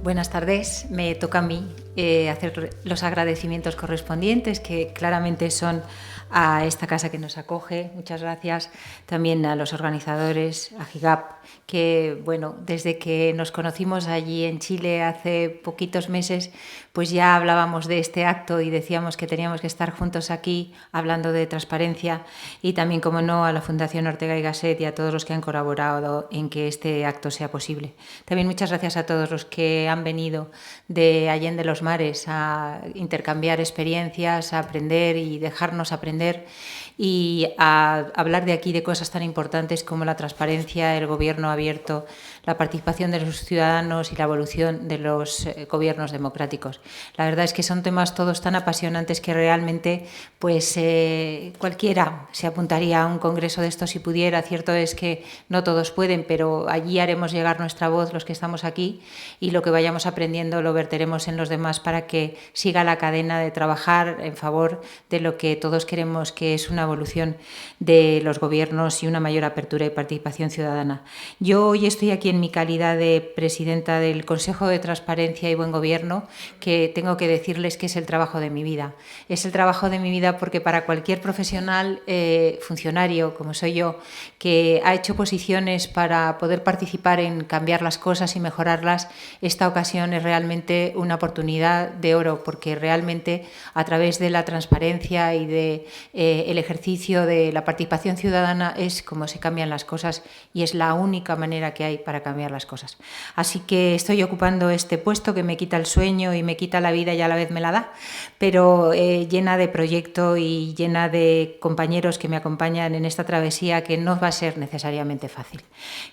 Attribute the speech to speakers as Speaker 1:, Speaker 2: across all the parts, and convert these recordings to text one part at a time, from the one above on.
Speaker 1: Buenas tardes. Me toca a mí hacer los agradecimientos correspondientes, que claramente son a esta casa que nos acoge. Muchas gracias también a los organizadores, a GIGAP, que bueno, desde que nos conocimos allí en Chile hace poquitos meses, pues ya hablábamos de este acto y decíamos que teníamos que estar juntos aquí hablando de transparencia, y también, como no, a la Fundación Ortega y Gasset y a todos los que han colaborado en que este acto sea posible. También muchas gracias a todos los que han venido de Allende los Mares a intercambiar experiencias, a aprender y dejarnos aprender, y a hablar de aquí de cosas tan importantes como la transparencia, el gobierno abierto, la participación de los ciudadanos y la evolución de los gobiernos democráticos. La verdad es que son temas todos tan apasionantes que realmente pues cualquiera se apuntaría a un congreso de estos si pudiera. Cierto es que no todos pueden, pero allí haremos llegar nuestra voz los que estamos aquí, y lo que vayamos aprendiendo lo verteremos en los demás para que siga la cadena de trabajar en favor de lo que todos queremos, que es una evolución de los gobiernos y una mayor apertura y participación ciudadana. Yo hoy estoy aquí en mi calidad de presidenta del Consejo de Transparencia y Buen Gobierno, que tengo que decirles que es el trabajo de mi vida. Es el trabajo de mi vida porque para cualquier profesional, funcionario como soy yo, que ha hecho posiciones para poder participar en cambiar las cosas y mejorarlas, esta ocasión es realmente una oportunidad de oro, porque realmente a través de la transparencia y de el ejercicio de la participación ciudadana es como se cambian las cosas, y es la única manera que hay para cambiar las cosas. Así que estoy ocupando este puesto que me quita el sueño y me quita la vida y a la vez me la da, pero llena de proyecto y llena de compañeros que me acompañan en esta travesía, que no va a ser necesariamente fácil.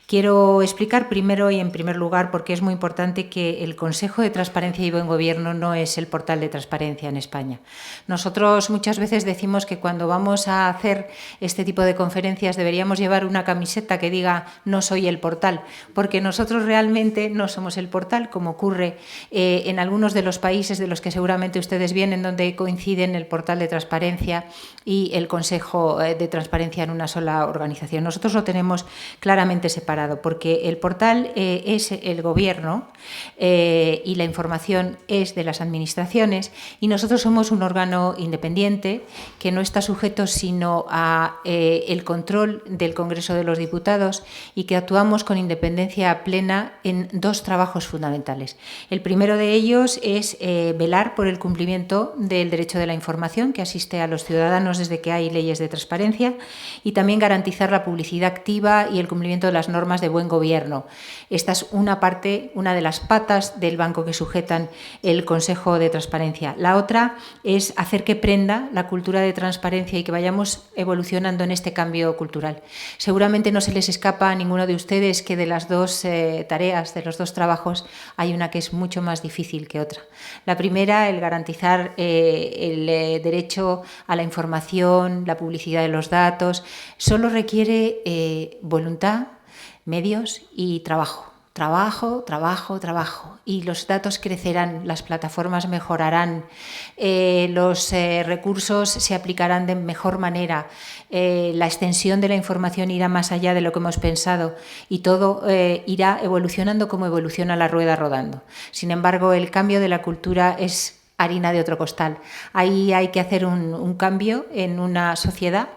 Speaker 1: Quiero explicar primero y en primer lugar por qué es muy importante que el Consejo de Transparencia y Buen Gobierno no es el portal de transparencia en España. Nosotros muchas veces decimos que cuando vamos a hacer este tipo de conferencias deberíamos llevar una camiseta que diga "no soy el portal", porque nosotros realmente no somos el portal, como ocurre en algunos de los países de los que seguramente ustedes vienen, donde coinciden el portal de transparencia y el Consejo de Transparencia en una sola organización. Nosotros lo tenemos claramente separado, porque el portal es el gobierno y la información es de las administraciones, y nosotros somos un órgano independiente que no está sujeto sino a el control del Congreso de los Diputados, y que actuamos con independencia plena en dos trabajos fundamentales. El primero de ellos es velar por el cumplimiento del derecho de la información que asiste a los ciudadanos desde que hay leyes de transparencia, y también garantizar la publicidad activa y el cumplimiento de las normas de buen gobierno. Esta es una parte, una de las patas del banco que sujetan el Consejo de Transparencia. La otra es hacer que prenda la cultura de transparencia y que vayamos evolucionando en este cambio cultural. Seguramente no se les escapa a ninguno de ustedes que de las dos tareas, de los dos trabajos, hay una que es mucho más difícil que otra. La primera, el garantizar el derecho a la información, la publicidad de los datos, solo requiere voluntad, medios y trabajo. Trabajo, trabajo, trabajo. Y los datos crecerán, las plataformas mejorarán, los recursos se aplicarán de mejor manera, la extensión de la información irá más allá de lo que hemos pensado, y todo irá evolucionando como evoluciona la rueda rodando. Sin embargo, el cambio de la cultura es harina de otro costal. Ahí hay que hacer un cambio en una sociedad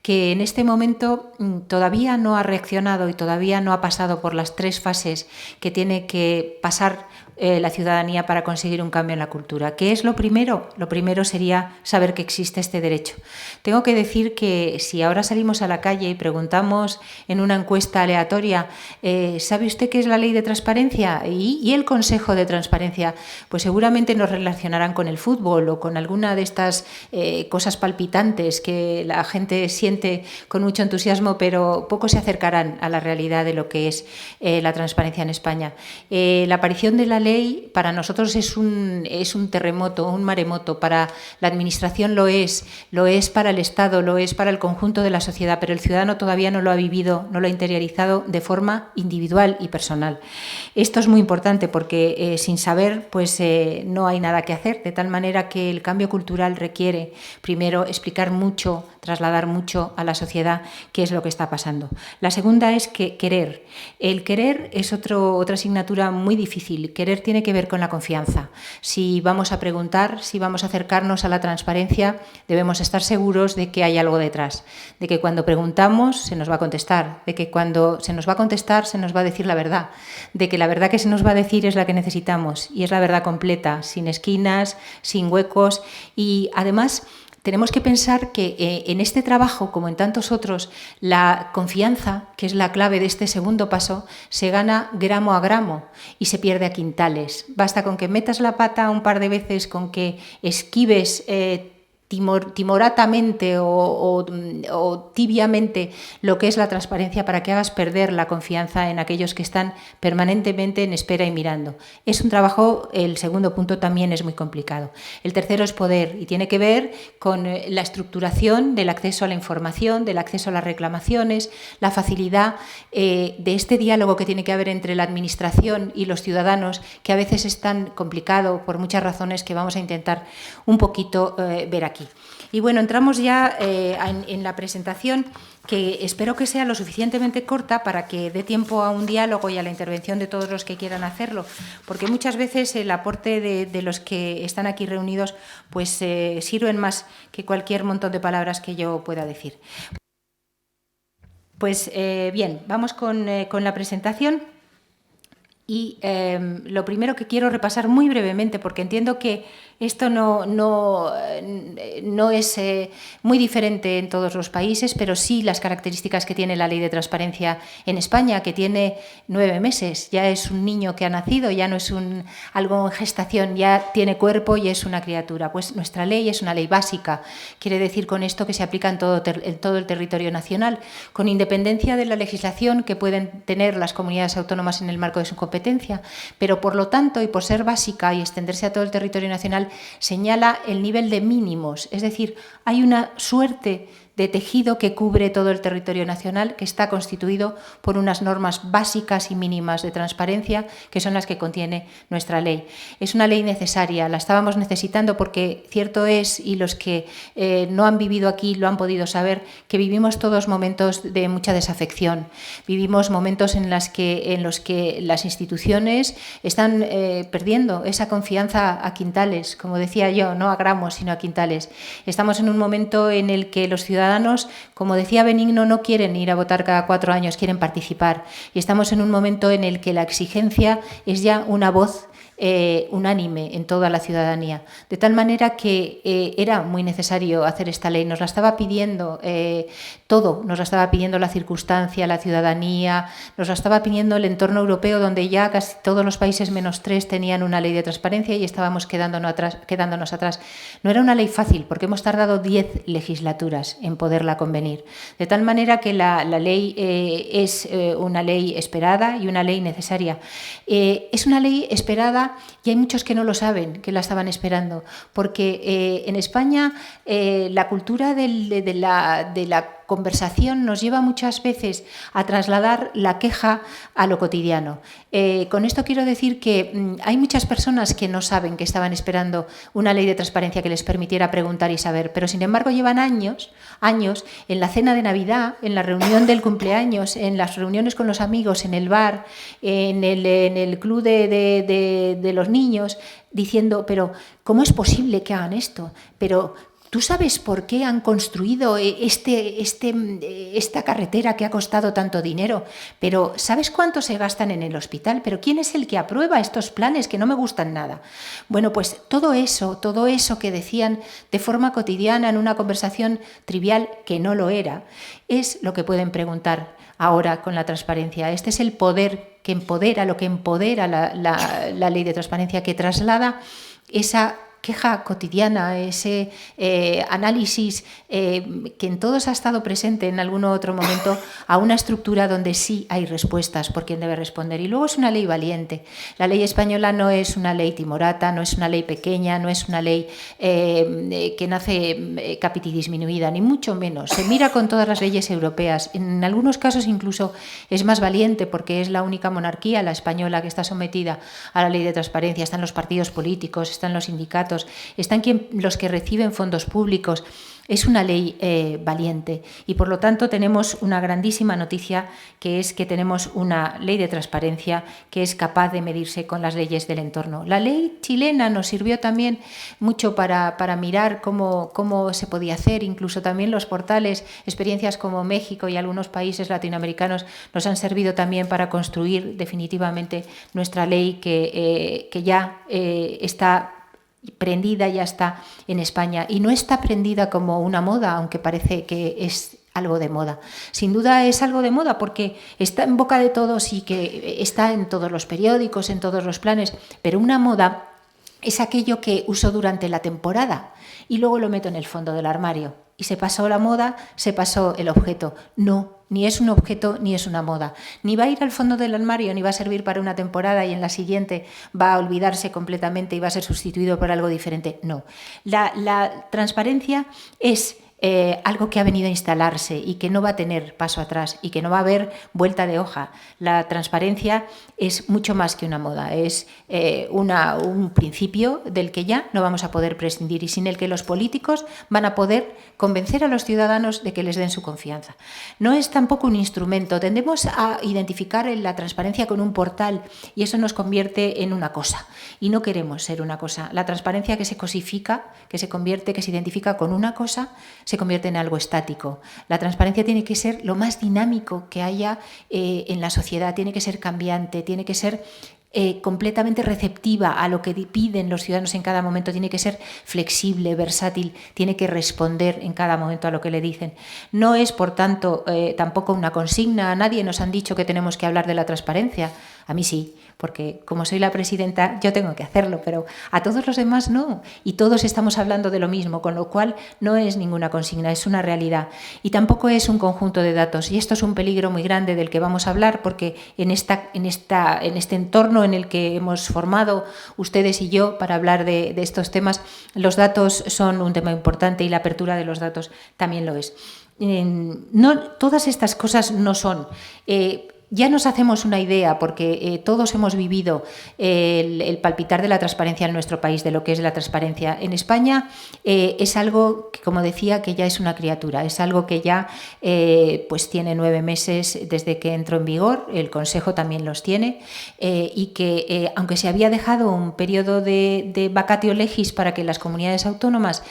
Speaker 1: que en este momento todavía no ha reaccionado y todavía no ha pasado por las tres fases que tiene que pasar la ciudadanía para conseguir un cambio en la cultura. ¿Qué es lo primero? Lo primero sería saber que existe este derecho. Tengo que decir que si ahora salimos a la calle y preguntamos en una encuesta aleatoria ¿sabe usted qué es la ley de transparencia y el Consejo de Transparencia? Pues seguramente nos relacionarán con el fútbol o con alguna de estas cosas palpitantes que la gente siente con mucho entusiasmo, pero poco se acercarán a la realidad de lo que es la transparencia en España. La aparición de la ley para nosotros es un terremoto, un maremoto. Para la Administración lo es para el Estado, lo es para el conjunto de la sociedad, pero el ciudadano todavía no lo ha vivido, no lo ha interiorizado de forma individual y personal. Esto es muy importante porque sin saber pues no hay nada que hacer, de tal manera que el cambio cultural requiere primero explicar mucho, trasladar mucho a la sociedad qué es lo que está pasando. La segunda es que querer. El querer es otra asignatura muy difícil. Querer poder tiene que ver con la confianza. Si vamos a preguntar, si vamos a acercarnos a la transparencia, debemos estar seguros de que hay algo detrás, de que cuando preguntamos se nos va a contestar, de que cuando se nos va a contestar se nos va a decir la verdad, de que la verdad que se nos va a decir es la que necesitamos y es la verdad completa, sin esquinas, sin huecos y además tenemos que pensar que en este trabajo, como en tantos otros, la confianza, que es la clave de este segundo paso, se gana gramo a gramo y se pierde a quintales. Basta con que metas la pata un par de veces, con que esquives timoratamente o tibiamente lo que es la transparencia para que hagas perder la confianza en aquellos que están permanentemente en espera y mirando. Es un trabajo, el segundo punto también es muy complicado. El tercero es poder y tiene que ver con la estructuración del acceso a la información, del acceso a las reclamaciones, la facilidad de este diálogo que tiene que haber entre la administración y los ciudadanos, que a veces es tan complicado por muchas razones que vamos a intentar un poquito ver aquí. Y bueno, entramos ya en la presentación, que espero que sea lo suficientemente corta para que dé tiempo a un diálogo y a la intervención de todos los que quieran hacerlo, porque muchas veces el aporte de los que están aquí reunidos pues sirven más que cualquier montón de palabras que yo pueda decir. Pues bien, vamos con la presentación. Y lo primero que quiero repasar muy brevemente, porque entiendo que esto no es muy diferente en todos los países, pero sí las características que tiene la Ley de Transparencia en España, que tiene 9 meses, ya es un niño que ha nacido, ya no es algo en gestación, ya tiene cuerpo y es una criatura. Pues nuestra ley es una ley básica, quiere decir con esto que se aplica en todo el territorio nacional, con independencia de la legislación que pueden tener las comunidades autónomas en el marco de su competencia, pero por lo tanto, y por ser básica y extenderse a todo el territorio nacional, señala el nivel de mínimos, es decir, hay una suerte de tejido que cubre todo el territorio nacional, que está constituido por unas normas básicas y mínimas de transparencia, que son las que contiene nuestra ley. Es una ley necesaria, la estábamos necesitando porque cierto es, y los que no han vivido aquí lo han podido saber, que vivimos todos momentos de mucha desafección. Vivimos momentos en los que las instituciones están perdiendo esa confianza a quintales, como decía yo, no a gramos, sino a quintales. Estamos en un momento en el que los ciudadanos, como decía Benigno, no quieren ir a votar cada 4 años, quieren participar. Y estamos en un momento en el que la exigencia es ya una voz unánime en toda la ciudadanía, de tal manera que era muy necesario hacer esta ley. Nos la estaba pidiendo todo, nos la estaba pidiendo la circunstancia, la ciudadanía, nos la estaba pidiendo el entorno europeo, donde ya casi todos los países menos 3 tenían una ley de transparencia y estábamos quedándonos atrás. No era una ley fácil, porque hemos tardado 10 legislaturas en poderla convenir, de tal manera que la ley es una ley esperada y una ley necesaria. Es una ley esperada y hay muchos que no lo saben, que la estaban esperando, porque en España la cultura de la conversación nos lleva muchas veces a trasladar la queja a lo cotidiano. Con esto quiero decir que hay muchas personas que no saben que estaban esperando una ley de transparencia que les permitiera preguntar y saber, pero sin embargo llevan años en la cena de Navidad, en la reunión del cumpleaños, en las reuniones con los amigos, en el bar, en el club de los niños, diciendo, pero ¿cómo es posible que hagan esto? Pero ¿tú sabes por qué han construido esta carretera que ha costado tanto dinero? Pero ¿sabes cuánto se gastan en el hospital? ¿Pero quién es el que aprueba estos planes que no me gustan nada? Bueno, pues todo eso que decían de forma cotidiana en una conversación trivial, que no lo era, es lo que pueden preguntar ahora con la transparencia. Este es el poder que empodera, lo que empodera la ley de transparencia, que traslada esa queja cotidiana, ese análisis que en todos ha estado presente en algún otro momento, a una estructura donde sí hay respuestas por quien debe responder. Y luego es una ley valiente. La ley española no es una ley timorata, no es una ley pequeña, no es una ley que nace capitidisminuida, ni mucho menos. Se mira con todas las leyes europeas. En algunos casos incluso es más valiente porque es la única monarquía, la española, que está sometida a la ley de transparencia. Están los partidos políticos, están los sindicatos, datos, están los que reciben fondos públicos. Es una ley valiente y, por lo tanto, tenemos una grandísima noticia, que es que tenemos una ley de transparencia que es capaz de medirse con las leyes del entorno. La ley chilena nos sirvió también mucho para mirar cómo se podía hacer. Incluso también los portales, experiencias como México y algunos países latinoamericanos nos han servido también para construir definitivamente nuestra ley que ya está prendida, ya está en España, y no está prendida como una moda, aunque parece que es algo de moda. Sin duda es algo de moda porque está en boca de todos y que está en todos los periódicos, en todos los planes, pero una moda es aquello que uso durante la temporada y luego lo meto en el fondo del armario. Y se pasó la moda, se pasó el objeto. No, ni es un objeto ni es una moda. Ni va a ir al fondo del armario, ni va a servir para una temporada y en la siguiente va a olvidarse completamente y va a ser sustituido por algo diferente. No. La transparencia es algo que ha venido a instalarse y que no va a tener paso atrás y que no va a haber vuelta de hoja. La transparencia es mucho más que una moda, es un principio del que ya no vamos a poder prescindir y sin el que los políticos van a poder convencer a los ciudadanos de que les den su confianza. No es tampoco un instrumento, tendemos a identificar la transparencia con un portal y eso nos convierte en una cosa y no queremos ser una cosa. La transparencia que se cosifica, que se convierte, que se identifica con una cosa, se convierte en algo estático. La transparencia tiene que ser lo más dinámico que haya en la sociedad, tiene que ser cambiante, tiene que ser completamente receptiva a lo que piden los ciudadanos en cada momento, tiene que ser flexible, versátil, tiene que responder en cada momento a lo que le dicen. No es, por tanto, tampoco una consigna. A nadie nos han dicho que tenemos que hablar de la transparencia. A mí sí, porque como soy la presidenta yo tengo que hacerlo, pero a todos los demás no. Y todos estamos hablando de lo mismo, con lo cual no es ninguna consigna, es una realidad. Y tampoco es un conjunto de datos. Y esto es un peligro muy grande del que vamos a hablar, porque en este entorno en el que hemos formado ustedes y yo para hablar de estos temas, los datos son un tema importante y la apertura de los datos también lo es. No, todas estas cosas no son... Ya nos hacemos una idea, porque todos hemos vivido el palpitar de la transparencia en nuestro país, de lo que es la transparencia. En España es algo que, como decía, que ya es una criatura, es algo que ya pues tiene 9 meses desde que entró en vigor, el Consejo también los tiene, y que aunque se había dejado un periodo de vacatio legis para que las comunidades autónomas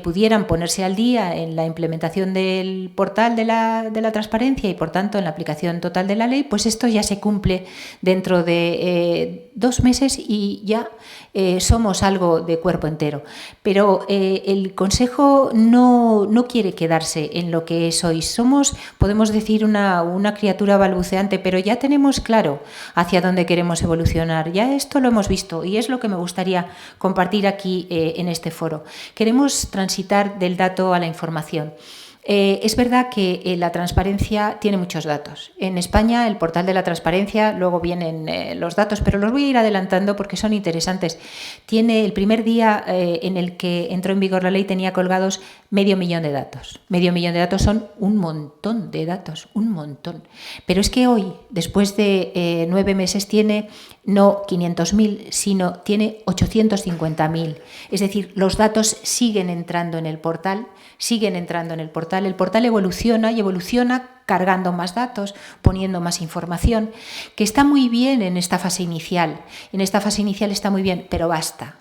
Speaker 1: pudieran ponerse al día en la implementación del portal de la transparencia y, por tanto, en la aplicación total de la ley, pues esto ya se cumple dentro de 2 meses y ya somos algo de cuerpo entero. Pero el Consejo no quiere quedarse en lo que es hoy. Somos, podemos decir, una criatura balbuceante, pero ya tenemos claro hacia dónde queremos evolucionar. Ya esto lo hemos visto y es lo que me gustaría compartir aquí en este foro. Queremos transitar del dato a la información. Es verdad que la transparencia tiene muchos datos. En España, el portal de la transparencia, luego vienen los datos, pero los voy a ir adelantando porque son interesantes. Tiene el primer día en el que entró en vigor la ley, tenía colgados 500.000 de datos. 500.000 de datos son un montón de datos, un montón. Pero es que hoy, después de 9 meses, tiene no 500.000, sino tiene 850.000. Es decir, los datos siguen entrando en el portal, El portal evoluciona y evoluciona cargando más datos, poniendo más información, que está muy bien en esta fase inicial. En esta fase inicial está muy bien, pero basta,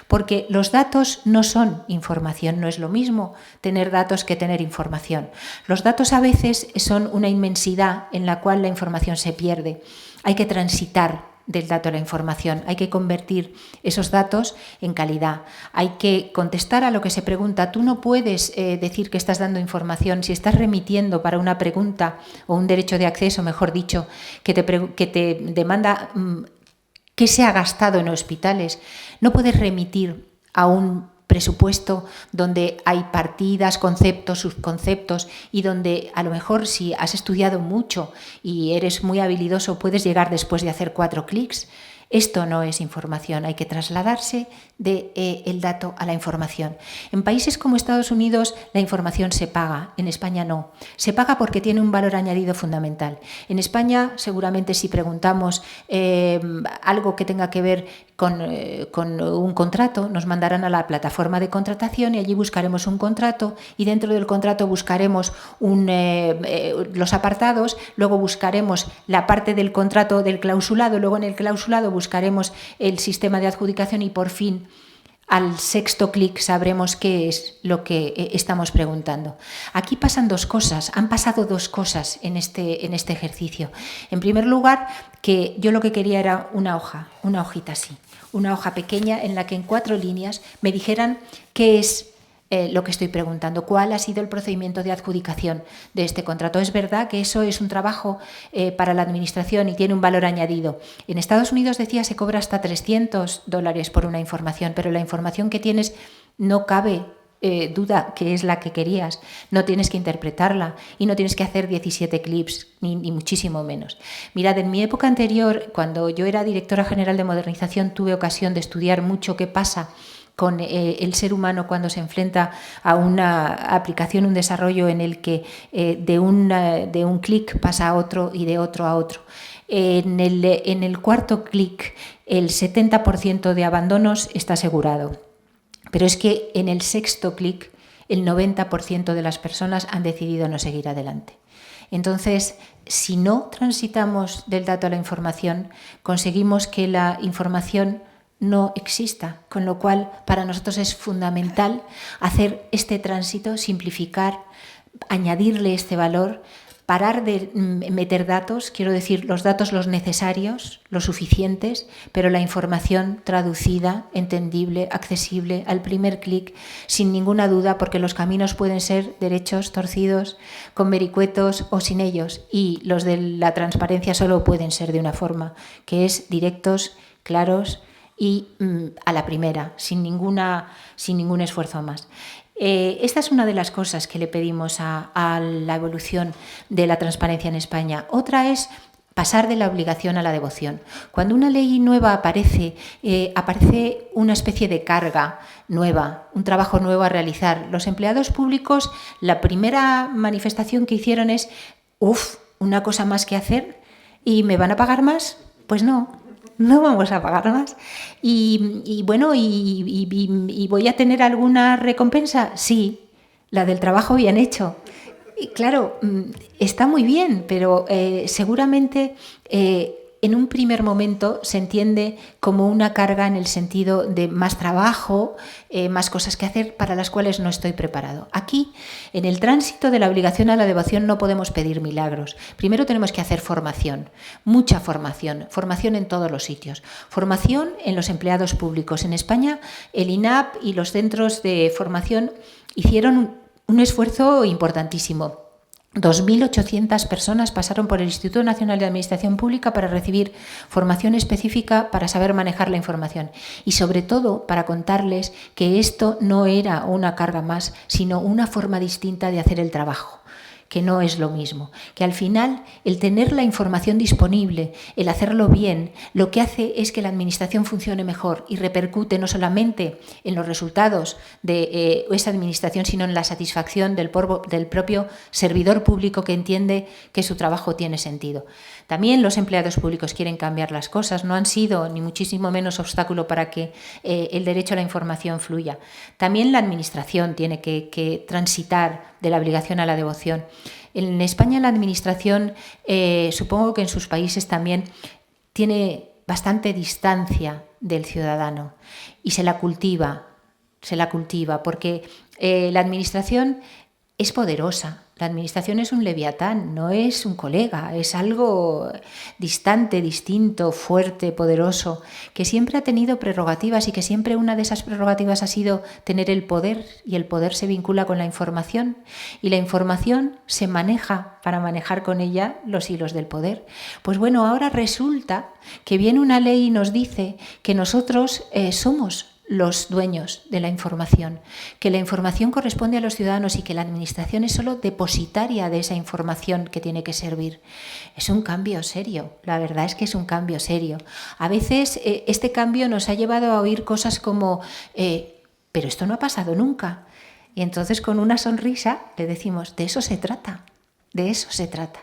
Speaker 1: porque los datos no son información, no es lo mismo tener datos que tener información. Los datos a veces son una inmensidad en la cual la información se pierde. Hay que transitar del dato a la información, hay que convertir esos datos en calidad, hay que contestar a lo que se pregunta. Tú no puedes decir que estás dando información si estás remitiendo para una pregunta o un derecho de acceso, mejor dicho, que te demanda qué se ha gastado en hospitales. No puedes remitir a un presupuesto donde hay partidas, conceptos, subconceptos y donde a lo mejor si has estudiado mucho y eres muy habilidoso puedes llegar después de hacer 4 clics. Esto no es información, hay que trasladarse del dato a la información. En países como Estados Unidos la información se paga, en España no. Se paga porque tiene un valor añadido fundamental. En España seguramente si preguntamos algo que tenga que ver con un contrato, nos mandarán a la plataforma de contratación y allí buscaremos un contrato y dentro del contrato buscaremos los apartados, luego buscaremos la parte del contrato del clausulado, luego en el clausulado buscaremos el sistema de adjudicación y por fin al sexto clic sabremos qué es lo que estamos preguntando. Aquí pasan dos cosas, han pasado dos cosas en este ejercicio. En primer lugar, que yo lo que quería era una hojita así, una hoja pequeña en la que en 4 líneas me dijeran qué es lo que estoy preguntando, cuál ha sido el procedimiento de adjudicación de este contrato. Es verdad que eso es un trabajo para la administración y tiene un valor añadido. En Estados Unidos, decía, se cobra hasta $300 por una información, pero la información que tienes no cabe duda que es la que querías, no tienes que interpretarla y no tienes que hacer 17 clips, ni muchísimo menos. Mirad, en mi época anterior, cuando yo era directora general de modernización, tuve ocasión de estudiar mucho qué pasa con el ser humano cuando se enfrenta a una aplicación, un desarrollo en el que de un clic pasa a otro y de otro a otro. En el cuarto clic, el 70% de abandonos está asegurado. Pero es que en el sexto clic, el 90% de las personas han decidido no seguir adelante. Entonces, si no transitamos del dato a la información, conseguimos que la información no exista, con lo cual para nosotros es fundamental hacer este tránsito, simplificar, añadirle este valor, parar de meter datos, quiero decir, los datos los necesarios, los suficientes, pero la información traducida, entendible, accesible, al primer clic, sin ninguna duda, porque los caminos pueden ser derechos, torcidos, con vericuetos o sin ellos, y los de la transparencia solo pueden ser de una forma, que es directos, claros, y a la primera, sin ningún esfuerzo más. Esta es una de las cosas que le pedimos a la evolución de la transparencia en España. Otra es pasar de la obligación a la devoción. Cuando una ley nueva aparece, aparece una especie de carga nueva, un trabajo nuevo a realizar. Los empleados públicos, la primera manifestación que hicieron es, una cosa más que hacer y ¿me van a pagar más? Pues no vamos a pagar más. Y ¿voy a tener alguna recompensa? Sí, la del trabajo bien hecho. Y claro, está muy bien, pero seguramente en un primer momento se entiende como una carga en el sentido de más trabajo, más cosas que hacer para las cuales no estoy preparado. Aquí, en el tránsito de la obligación a la devoción, no podemos pedir milagros. Primero tenemos que hacer formación, mucha formación en todos los sitios. Formación en los empleados públicos. En España, el INAP y los centros de formación hicieron un esfuerzo importantísimo. 2.800 personas pasaron por el Instituto Nacional de Administración Pública para recibir formación específica para saber manejar la información y sobre todo para contarles que esto no era una carga más, sino una forma distinta de hacer el trabajo, que no es lo mismo, que al final el tener la información disponible, el hacerlo bien, lo que hace es que la administración funcione mejor y repercute no solamente en los resultados de esa administración, sino en la satisfacción del propio servidor público que entiende que su trabajo tiene sentido. También los empleados públicos quieren cambiar las cosas, no han sido ni muchísimo menos obstáculo para que el derecho a la información fluya. También la administración tiene que transitar de la obligación a la devoción. En España la administración, supongo que en sus países también, tiene bastante distancia del ciudadano y se la cultiva porque la administración es poderosa. La administración es un leviatán, no es un colega, es algo distante, distinto, fuerte, poderoso, que siempre ha tenido prerrogativas y que siempre una de esas prerrogativas ha sido tener el poder, y el poder se vincula con la información y la información se maneja para manejar con ella los hilos del poder. Pues bueno, ahora resulta que viene una ley y nos dice que nosotros somos los dueños de la información, que la información corresponde a los ciudadanos y que la administración es solo depositaria de esa información que tiene que servir. Es un cambio serio, la verdad es que es un cambio serio. A veces este cambio nos ha llevado a oír cosas como pero esto no ha pasado nunca. Y entonces con una sonrisa le decimos, de eso se trata. De eso se trata.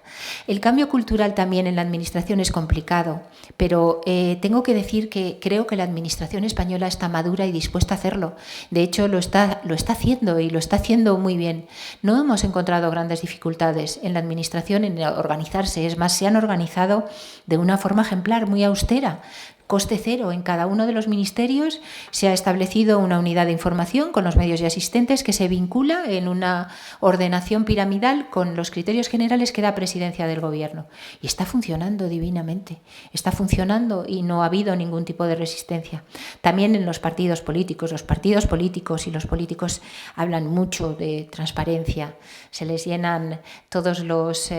Speaker 1: El cambio cultural también en la administración es complicado, pero tengo que decir que creo que la administración española está madura y dispuesta a hacerlo. De hecho, lo está haciendo y lo está haciendo muy bien. No hemos encontrado grandes dificultades en la administración en organizarse. Es más, se han organizado de una forma ejemplar, muy austera. Coste cero. En cada uno de los ministerios se ha establecido una unidad de información con los medios y asistentes que se vincula en una ordenación piramidal con los criterios generales que da Presidencia del Gobierno. Y está funcionando divinamente. Está funcionando y no ha habido ningún tipo de resistencia. También en los partidos políticos. Los partidos políticos y los políticos hablan mucho de transparencia. Se les llenan todos los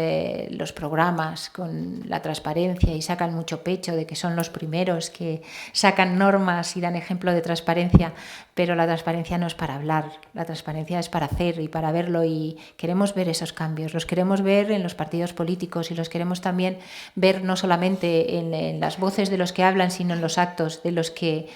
Speaker 1: programas con la transparencia y sacan mucho pecho de que son los primeros que sacan normas y dan ejemplo de transparencia, pero la transparencia no es para hablar, la transparencia es para hacer y para verlo, y queremos ver esos cambios, los queremos ver en los partidos políticos y los queremos también ver no solamente en las voces de los que hablan, sino en los actos de los que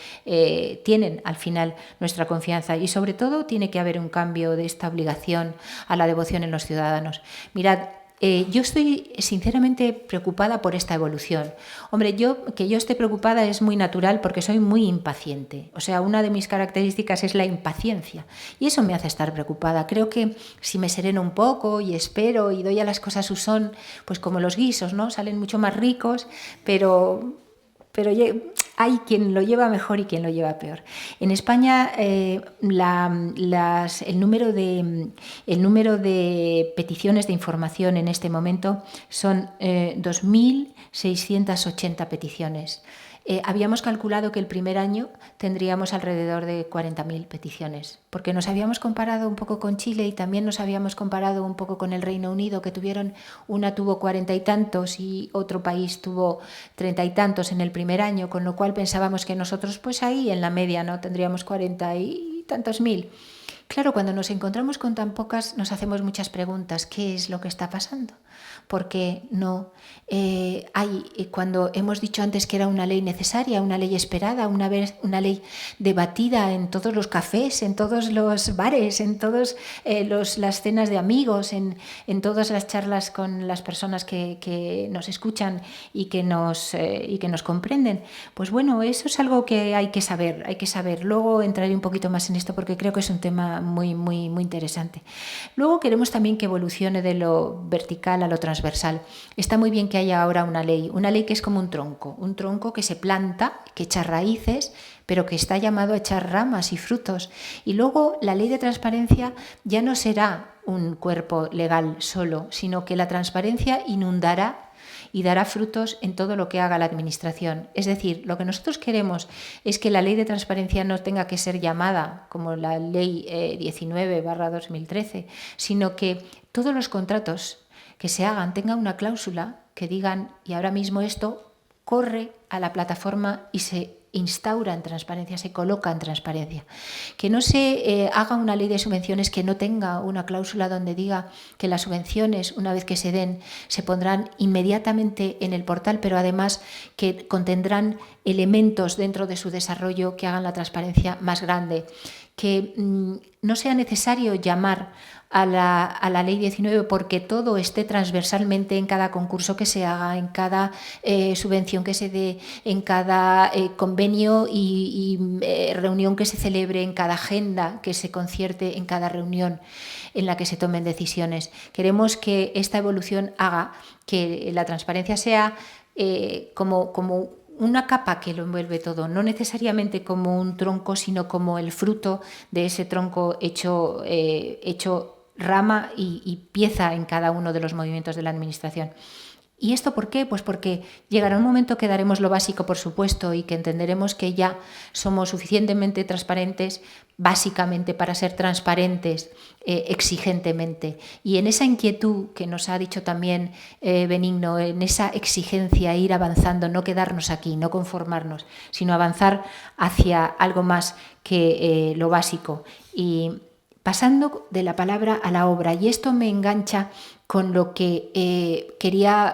Speaker 1: tienen al final nuestra confianza, y sobre todo tiene que haber un cambio de esta obligación a la devoción en los ciudadanos. Mirad, yo estoy sinceramente preocupada por esta evolución. Hombre, que yo esté preocupada es muy natural porque soy muy impaciente. O sea, una de mis características es la impaciencia y eso me hace estar preocupada. Creo que si me sereno un poco y espero y doy a las cosas su son, pues como los guisos, ¿no? Salen mucho más ricos, pero hay quien lo lleva mejor y quien lo lleva peor. En España el número de peticiones de información en este momento son 2.680 peticiones. Habíamos calculado que el primer año tendríamos alrededor de 40.000 peticiones, porque nos habíamos comparado un poco con Chile y también nos habíamos comparado un poco con el Reino Unido, que una tuvo 40 y tantos y otro país tuvo 30 y tantos en el primer año, con lo cual pensábamos que nosotros pues ahí en la media no tendríamos 40 y tantos mil. Claro, cuando nos encontramos con tan pocas nos hacemos muchas preguntas. ¿Qué es lo que está pasando? Porque no cuando hemos dicho antes que era una ley necesaria, una ley esperada, una ley debatida en todos los cafés, en todos los bares, en todas las cenas de amigos, en todas las charlas con las personas que nos escuchan y que nos comprenden. Pues bueno, eso es algo que hay que saber. Luego entraré un poquito más en esto porque creo que es un tema muy, muy, muy interesante. Luego queremos también que evolucione de lo vertical a lo transversal. Está muy bien que haya ahora una ley que es como un tronco que se planta, que echa raíces, pero que está llamado a echar ramas y frutos. Y luego la ley de transparencia ya no será un cuerpo legal solo, sino que la transparencia inundará y dará frutos en todo lo que haga la Administración. Es decir, lo que nosotros queremos es que la ley de transparencia no tenga que ser llamada como la ley 19/2013, sino que todos los contratos que se hagan tengan una cláusula que digan, y ahora mismo esto corre a la plataforma y se instaura en transparencia, se coloca en transparencia. Que no se haga una ley de subvenciones que no tenga una cláusula donde diga que las subvenciones, una vez que se den, se pondrán inmediatamente en el portal, pero además que contendrán elementos dentro de su desarrollo que hagan la transparencia más grande. Que no sea necesario llamar a la ley 19 porque todo esté transversalmente en cada concurso que se haga, en cada subvención que se dé, en cada convenio y reunión que se celebre, en cada agenda que se concierte, en cada reunión en la que se tomen decisiones. Queremos que esta evolución haga que la transparencia sea como una capa que lo envuelve todo, no necesariamente como un tronco, sino como el fruto de ese tronco hecho rama y pieza en cada uno de los movimientos de la Administración. ¿Y esto por qué? Pues porque llegará un momento que daremos lo básico, por supuesto, y que entenderemos que ya somos suficientemente transparentes, básicamente para ser transparentes exigentemente. Y en esa inquietud que nos ha dicho también Benigno, en esa exigencia, ir avanzando, no quedarnos aquí, no conformarnos, sino avanzar hacia algo más que lo básico. Y pasando de la palabra a la obra, y esto me engancha con lo que quería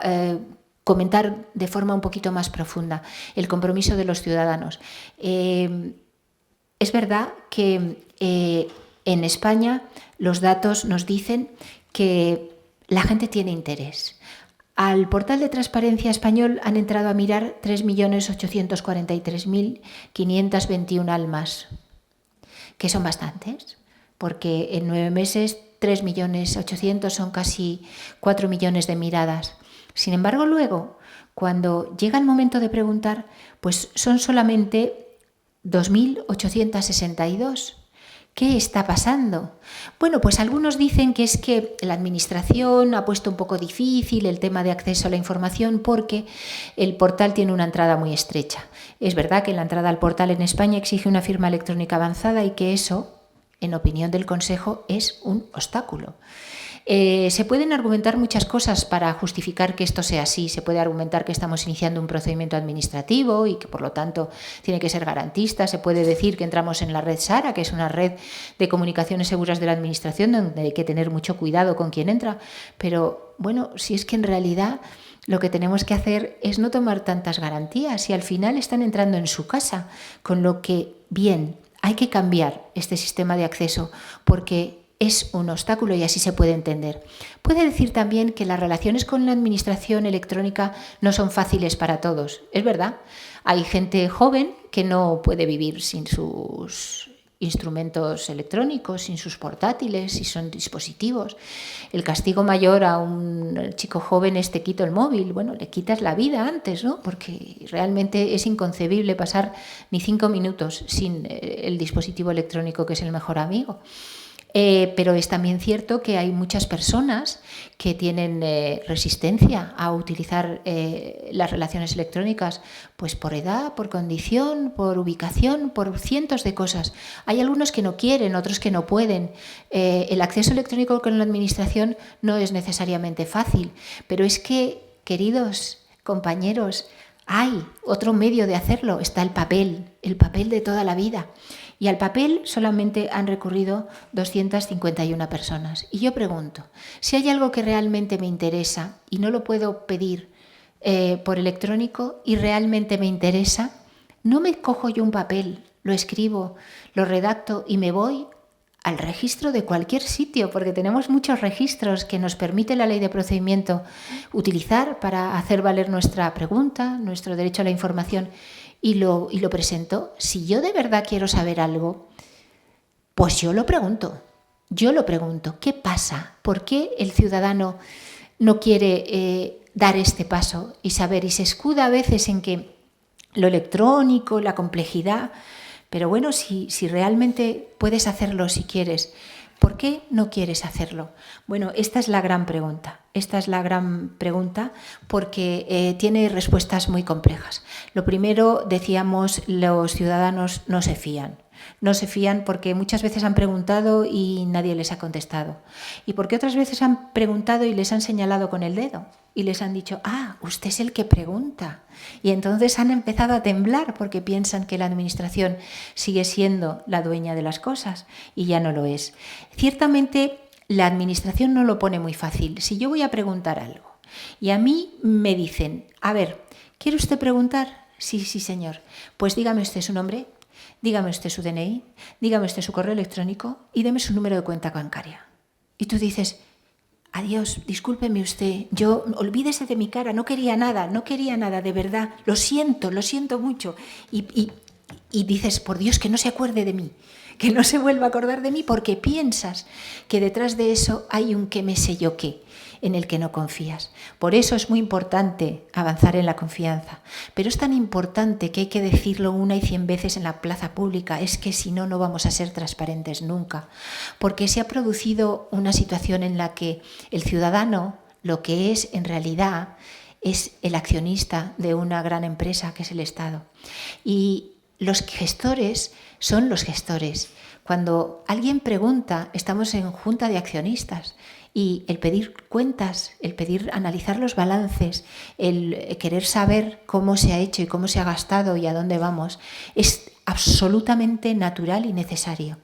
Speaker 1: comentar de forma un poquito más profunda, el compromiso de los ciudadanos. Es verdad que en España los datos nos dicen que la gente tiene interés. Al portal de Transparencia Español han entrado a mirar 3.843.521 almas, que son bastantes, porque en 9 meses 3.800.000 son casi 4 millones de miradas. Sin embargo, luego, cuando llega el momento de preguntar, pues son solamente 2.862. ¿Qué está pasando? Bueno, pues algunos dicen que es que la administración ha puesto un poco difícil el tema de acceso a la información porque el portal tiene una entrada muy estrecha. Es verdad que la entrada al portal en España exige una firma electrónica avanzada y que eso, en opinión del Consejo, es un obstáculo. Se pueden argumentar muchas cosas para justificar que esto sea así. Se puede argumentar que estamos iniciando un procedimiento administrativo y que por lo tanto tiene que ser garantista. Se puede decir que entramos en la red SARA, que es una red de comunicaciones seguras de la administración donde hay que tener mucho cuidado con quién entra. Pero bueno, si es que en realidad lo que tenemos que hacer es no tomar tantas garantías y al final están entrando en su casa, con lo que, bien, hay que cambiar este sistema de acceso porque es un obstáculo y así se puede entender. Puede decir también que las relaciones con la administración electrónica no son fáciles para todos. Es verdad, hay gente joven que no puede vivir sin sus instrumentos electrónicos, sin sus portátiles, sin sus dispositivos. El castigo mayor a un chico joven es te quito el móvil. Bueno, le quitas la vida antes, ¿no? Porque realmente es inconcebible pasar ni 5 minutos sin el dispositivo electrónico que es el mejor amigo. Pero es también cierto que hay muchas personas que tienen resistencia a utilizar las relaciones electrónicas, pues por edad, por condición, por ubicación, por cientos de cosas. Hay algunos que no quieren, otros que no pueden. El acceso electrónico con la administración no es necesariamente fácil, pero es que, queridos compañeros, hay otro medio de hacerlo, está el papel de toda la vida. Y al papel solamente han recurrido 251 personas. Y yo pregunto, si hay algo que realmente me interesa y no lo puedo pedir por electrónico y realmente me interesa, no me cojo yo un papel, lo escribo, lo redacto y me voy al registro de cualquier sitio, porque tenemos muchos registros que nos permite la ley de procedimiento utilizar para hacer valer nuestra pregunta, nuestro derecho a la información. Y lo presento. Si yo de verdad quiero saber algo, pues yo lo pregunto. ¿Qué pasa? ¿Por qué el ciudadano no quiere dar este paso y saber? Y se escuda a veces en que lo electrónico, la complejidad, pero bueno, si realmente puedes hacerlo si quieres, ¿por qué no quieres hacerlo? Bueno, esta es la gran pregunta. Porque tiene respuestas muy complejas. Lo primero, decíamos, los ciudadanos no se fían. No se fían porque muchas veces han preguntado y nadie les ha contestado. Y porque otras veces han preguntado y les han señalado con el dedo. Y les han dicho, usted es el que pregunta. Y entonces han empezado a temblar porque piensan que la administración sigue siendo la dueña de las cosas y ya no lo es. Ciertamente, la administración no lo pone muy fácil. Si yo voy a preguntar algo y a mí me dicen, a ver, ¿quiere usted preguntar? Sí, señor. Pues dígame usted su nombre, dígame usted su DNI, dígame usted su correo electrónico y deme su número de cuenta bancaria. Y tú dices, adiós, discúlpeme usted, olvídese de mi cara, no quería nada, de verdad, lo siento mucho. Y dices, por Dios, que no se acuerde de mí, que no se vuelva a acordar de mí, porque piensas que detrás de eso hay un qué me sé yo qué, en el que no confías. Por eso es muy importante avanzar en la confianza, pero es tan importante que hay que decirlo 1 y 100 veces en la plaza pública, es que si no, no vamos a ser transparentes nunca, porque se ha producido una situación en la que el ciudadano, lo que es en realidad, es el accionista de una gran empresa que es el Estado. Y los gestores son los gestores. Cuando alguien pregunta, estamos en junta de accionistas y el pedir cuentas, el pedir analizar los balances, el querer saber cómo se ha hecho y cómo se ha gastado y a dónde vamos, es absolutamente natural y necesario.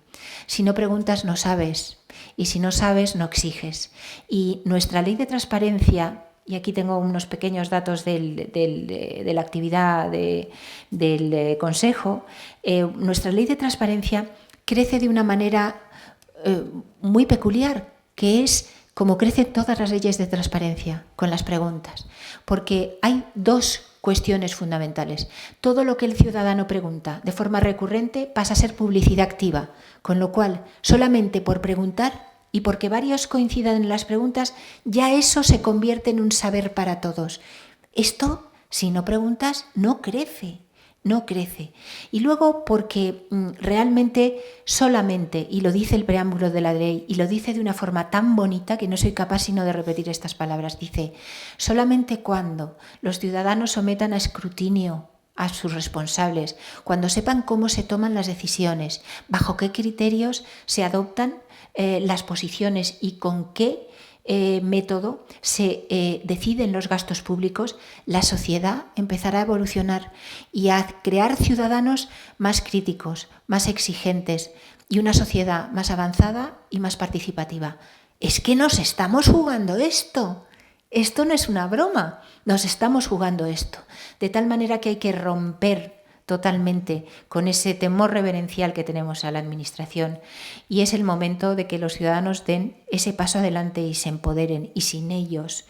Speaker 1: Si no preguntas, no sabes. Y si no sabes, no exiges. Y nuestra ley de transparencia, y aquí tengo unos pequeños datos de la actividad del Consejo, nuestra ley de transparencia crece de una manera muy peculiar, que es como crecen todas las leyes de transparencia, con las preguntas, porque hay dos cuestiones fundamentales. Todo lo que el ciudadano pregunta de forma recurrente pasa a ser publicidad activa, con lo cual, solamente por preguntar y porque varios coincidan en las preguntas, ya eso se convierte en un saber para todos. Esto, si no preguntas, no crece. No crece. Y luego porque realmente solamente, y lo dice el preámbulo de la ley, y lo dice de una forma tan bonita que no soy capaz sino de repetir estas palabras, dice, solamente cuando los ciudadanos sometan a escrutinio a sus responsables, cuando sepan cómo se toman las decisiones, bajo qué criterios se adoptan las posiciones y con qué método se deciden los gastos públicos, la sociedad empezará a evolucionar y a crear ciudadanos más críticos, más exigentes y una sociedad más avanzada y más participativa. Es que nos estamos jugando esto. Esto no es una broma, nos estamos jugando esto. De tal manera que hay que romper totalmente con ese temor reverencial que tenemos a la administración y es el momento de que los ciudadanos den ese paso adelante y se empoderen y sin ellos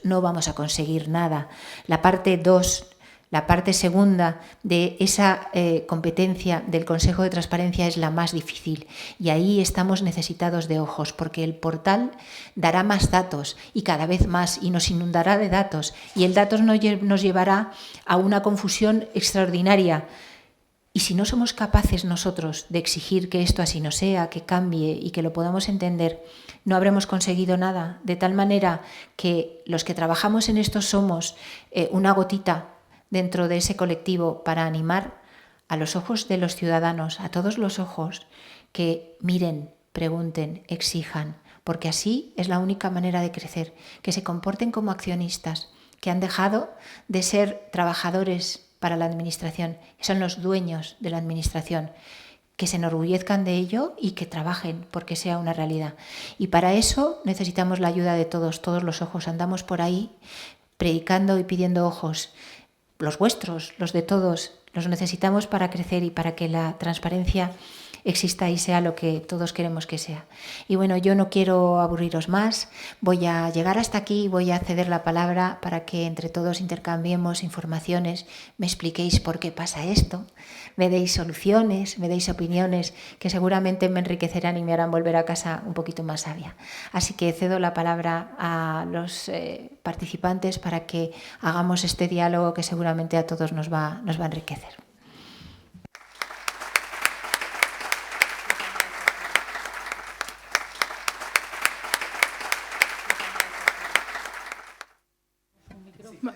Speaker 1: no vamos a conseguir nada. La parte 2, la parte segunda de esa competencia del Consejo de Transparencia es la más difícil y ahí estamos necesitados de ojos porque el portal dará más datos y cada vez más y nos inundará de datos y el datos nos llevará a una confusión extraordinaria. Y si no somos capaces nosotros de exigir que esto así no sea, que cambie y que lo podamos entender, no habremos conseguido nada. De tal manera que los que trabajamos en esto somos una gotita dentro de ese colectivo para animar a los ojos de los ciudadanos, a todos los ojos, que miren, pregunten, exijan, porque así es la única manera de crecer, que se comporten como accionistas, que han dejado de ser trabajadores para la administración, son los dueños de la administración, que se enorgullezcan de ello y que trabajen porque sea una realidad. Y para eso necesitamos la ayuda de todos, todos los ojos. Andamos por ahí predicando y pidiendo ojos. Los vuestros, los de todos, los necesitamos para crecer y para que la transparencia exista y sea lo que todos queremos que sea. Y bueno, yo no quiero aburriros más, voy a llegar hasta aquí, voy a ceder la palabra para que entre todos intercambiemos informaciones, me expliquéis por qué pasa esto, me deis soluciones, me deis opiniones que seguramente me enriquecerán y me harán volver a casa un poquito más sabia. Así que cedo la palabra a los participantes para que hagamos este diálogo que seguramente a todos nos va a enriquecer.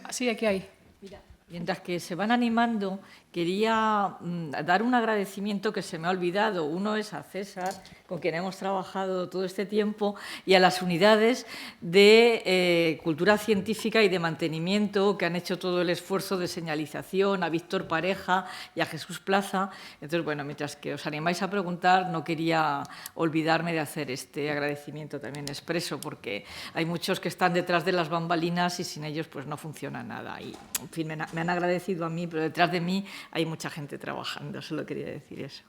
Speaker 2: Sí, aquí hay.
Speaker 3: Mira, mientras que se van animando, quería dar un agradecimiento que se me ha olvidado. Uno es a César, con quien hemos trabajado todo este tiempo, y a las unidades de cultura científica y de mantenimiento que han hecho todo el esfuerzo de señalización, a Víctor Pareja y a Jesús Plaza. Entonces, bueno, mientras que os animáis a preguntar, no quería olvidarme de hacer este agradecimiento también expreso, porque hay muchos que están detrás de las bambalinas y sin ellos pues no funciona nada. Y, en fin, me han agradecido a mí, pero detrás de mí hay mucha gente trabajando, solo quería decir eso.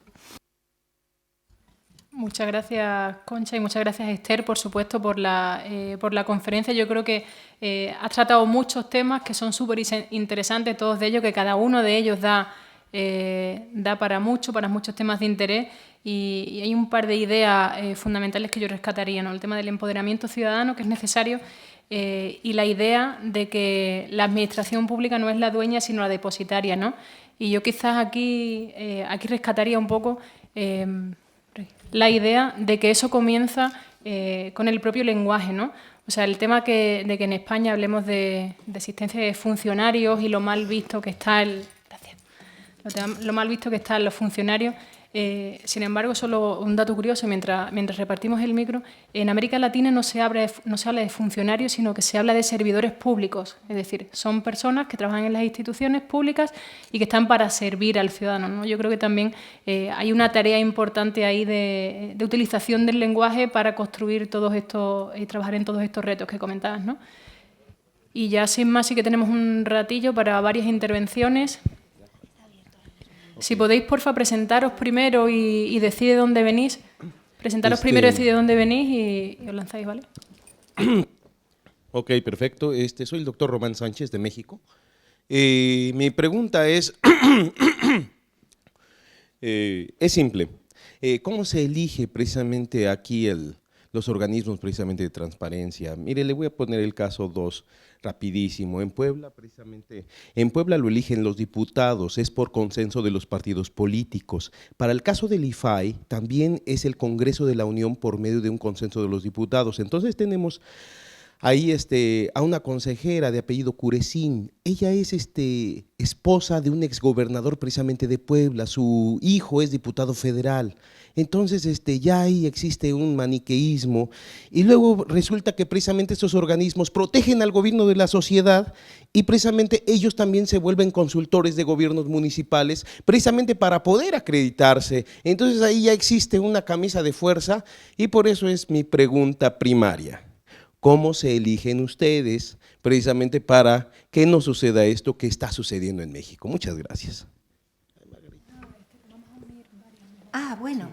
Speaker 2: Muchas gracias, Concha, y muchas gracias, Esther, por supuesto, por la conferencia. Yo creo que has tratado muchos temas que son súper interesantes, todos de ellos, que cada uno de ellos da para muchos temas de interés, y hay un par de ideas fundamentales que yo rescataría, ¿no? El tema del empoderamiento ciudadano, que es necesario, y la idea de que la administración pública no es la dueña, sino la depositaria, ¿no? Y yo quizás aquí rescataría un poco la idea de que eso comienza con el propio lenguaje, ¿no? O sea, el tema de que en España hablemos de existencia de funcionarios y lo mal visto que está lo mal visto que están los funcionarios. Sin embargo, solo un dato curioso, mientras repartimos el micro, en América Latina no se habla de funcionarios, sino que se habla de servidores públicos, es decir, son personas que trabajan en las instituciones públicas y que están para servir al ciudadano, ¿no? Yo creo que también hay una tarea importante ahí de utilización del lenguaje para construir todos estos y trabajar en todos estos retos que comentabas, ¿no? Y ya sin más, sí que tenemos un ratillo para varias intervenciones. Si podéis, porfa, presentaros primero y decir de dónde venís. Presentaros primero, decir de dónde venís y os lanzáis, ¿vale?
Speaker 4: Ok, perfecto. Soy el doctor Román Sánchez de México. Mi pregunta es simple. ¿Cómo se elige precisamente aquí los organismos precisamente de transparencia? Mire, le voy a poner el caso 2 rapidísimo. En Puebla, precisamente, en Puebla lo eligen los diputados, es por consenso de los partidos políticos. Para el caso del IFAI, también es el Congreso de la Unión por medio de un consenso de los diputados. Entonces tenemos ahí a una consejera de apellido Curecín. Ella es esposa de un exgobernador precisamente de Puebla, su hijo es diputado federal. Entonces ya ahí existe un maniqueísmo y luego resulta que precisamente estos organismos protegen al gobierno de la sociedad y precisamente ellos también se vuelven consultores de gobiernos municipales precisamente para poder acreditarse. Entonces ahí ya existe una camisa de fuerza y por eso es mi pregunta primaria. ¿Cómo se eligen ustedes precisamente para que no suceda esto que está sucediendo en México? Muchas gracias.
Speaker 1: Bueno.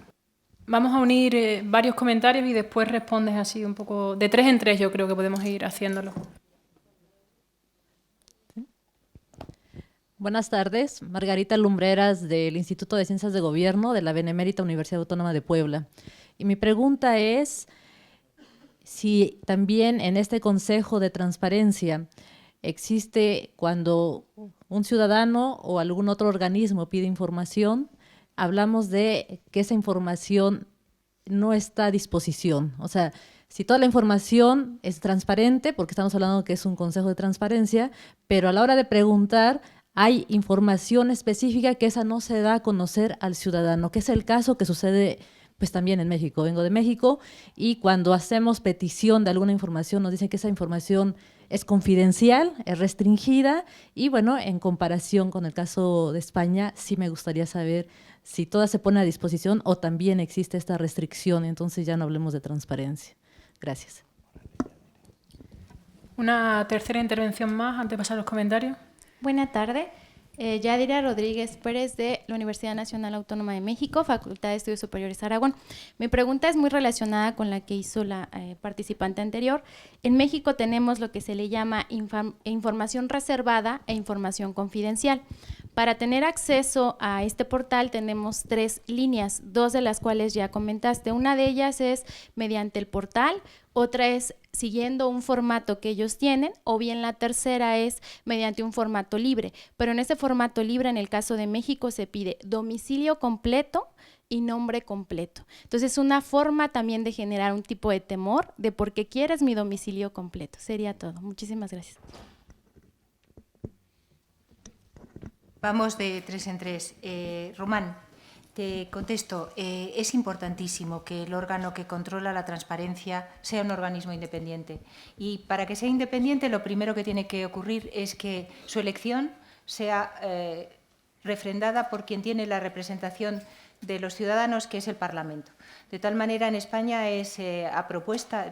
Speaker 2: Vamos a unir varios comentarios y después respondes así un poco, de 3 en 3 yo creo que podemos ir haciéndolo.
Speaker 5: Buenas tardes, Margarita Lumbreras del Instituto de Ciencias de Gobierno de la Benemérita Universidad Autónoma de Puebla. Y mi pregunta es si también en este Consejo de Transparencia existe cuando un ciudadano o algún otro organismo pide información, hablamos de que esa información no está a disposición. O sea, si toda la información es transparente, porque estamos hablando que es un consejo de transparencia, pero a la hora de preguntar hay información específica que esa no se da a conocer al ciudadano, que es el caso que sucede pues también en México. Vengo de México y cuando hacemos petición de alguna información nos dicen que esa información es confidencial, es restringida y bueno, en comparación con el caso de España, sí me gustaría saber si toda se pone a disposición o también existe esta restricción, entonces ya no hablemos de transparencia. Gracias.
Speaker 2: Una tercera intervención más antes de pasar a los comentarios.
Speaker 6: Buenas tardes. Yadira Rodríguez Pérez de la Universidad Nacional Autónoma de México, Facultad de Estudios Superiores Aragón. Mi pregunta es muy relacionada con la que hizo la participante anterior. En México tenemos lo que se le llama información reservada e información confidencial. Para tener acceso a este portal tenemos 3 líneas, 2 de las cuales ya comentaste. Una de ellas es mediante el portal, otra es siguiendo un formato que ellos tienen, o bien la tercera es mediante un formato libre. Pero en ese formato libre, en el caso de México, se pide domicilio completo y nombre completo. Entonces, es una forma también de generar un tipo de temor de por qué quieres mi domicilio completo. Sería todo. Muchísimas gracias.
Speaker 1: Vamos de 3 en 3. Román, te contesto. Es importantísimo que el órgano que controla la transparencia sea un organismo independiente. Y para que sea independiente, lo primero que tiene que ocurrir es que su elección sea refrendada por quien tiene la representación de los ciudadanos, que es el Parlamento. De tal manera, en España